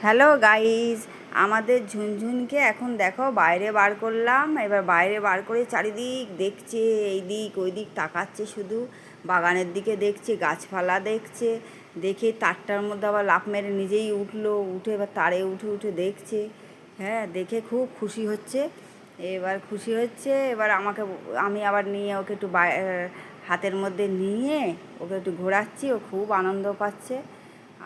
Hello guys, আমাদের ঝুনঝুনকে এখন দেখো বাইরে বার করলাম। এবার বাইরে বার করে চারিদিক দেখছে, এই দিক ওই দিক তাকাচ্ছে, শুধু বাগানের দিকে দেখছে, গাছপালা দেখছে। দেখে তারটার মধ্যে আবার লাফ মেরে নিজেই উঠলো, উঠে এবার তারে উঠে উঠে দেখছে। হ্যাঁ, দেখে খুব খুশি হচ্ছে। এবার খুশি হচ্ছে, এবার আমি আবার নিয়ে ওকে একটু হাতের মধ্যে নিয়ে ওকে একটু ঘোরাচ্ছি। ও খুব আনন্দ পাচ্ছে।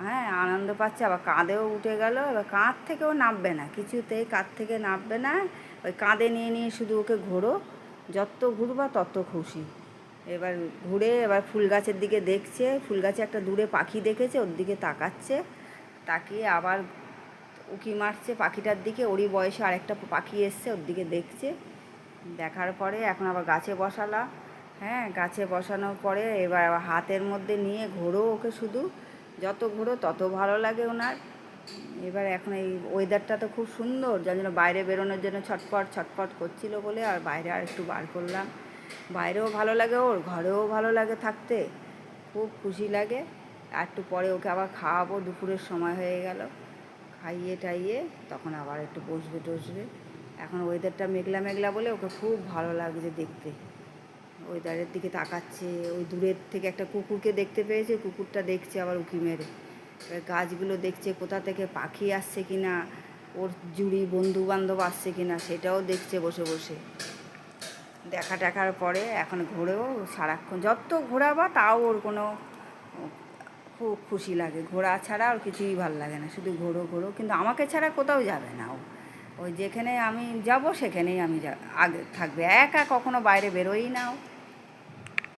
হ্যাঁ, আনন্দ পাচ্ছে, আবার কাঁধেও উঠে গেল। এবার কাঁধ থেকেও নামবে না, কিছুতেই কাঁধ থেকে নামবে না। ওই কাঁধে নিয়ে নিয়ে শুধু ওকে ঘোরো, যত ঘুরবা তত খুশি। এবার ঘুরে এবার ফুল গাছের দিকে দেখছে, ফুল গাছে একটা দূরে পাখি দেখেছে, ওর দিকে তাকাচ্ছে। তাকিয়ে আবার উঁকি মারছে পাখিটার দিকে। ওরই বয়সে আরেকটা পাখি এসছে, ওর দিকে দেখছে। দেখার পরে এখন আবার গাছে বসালাম। হ্যাঁ, গাছে বসানোর পরে এবার আবার হাতের মধ্যে নিয়ে ঘোরো ওকে শুধু, যত ঘোরো তত ভালো লাগে ওনার। এবার এখন এই ওয়েদারটা তো খুব সুন্দর, যার জন্য বাইরে বেরোনোর জন্য ছটফট ছটফট করছিল বলে আর বাইরে আর একটু বার করলাম। বাইরেও ভালো লাগে, ওর ঘরেও ভালো লাগে থাকতে, খুব খুশি লাগে। আর একটু পরে ওকে আবার খাওয়াবো, দুপুরের সময় হয়ে গেল। খাইয়ে টাইয়ে তখন আবার একটু বসবে টসবে। এখন ওয়েদারটা মেঘলা মেঘলা বলে ওকে খুব ভালো লাগছে দেখতে। ওয়েদারের দিকে তাকাচ্ছে, ওই দূরের থেকে একটা কুকুরকে দেখতে পেয়েছে, কুকুরটা দেখছে আবার উঁকি মেরে। এবার গাছগুলো দেখছে, কোথা থেকে পাখি আসছে কি না, ওর জুড়ি বন্ধু বান্ধব আসছে কি না, সেটাও দেখছে বসে বসে। দেখা টাকার পরে এখন ঘোরেও সারাক্ষণ যত ঘোরাবা তাও ওর কোনো খুব খুশি লাগে। ঘোরা ছাড়া আর কিছুই ভাল লাগে না, শুধু ঘোরো ঘোরো, কিন্তু আমাকে ছাড়া কোথাও যাবে না ও। ওই যেখানে আমি যাব সেখানেই আগে থাকবে, একা কখনো বাইরে বেরোই না ও।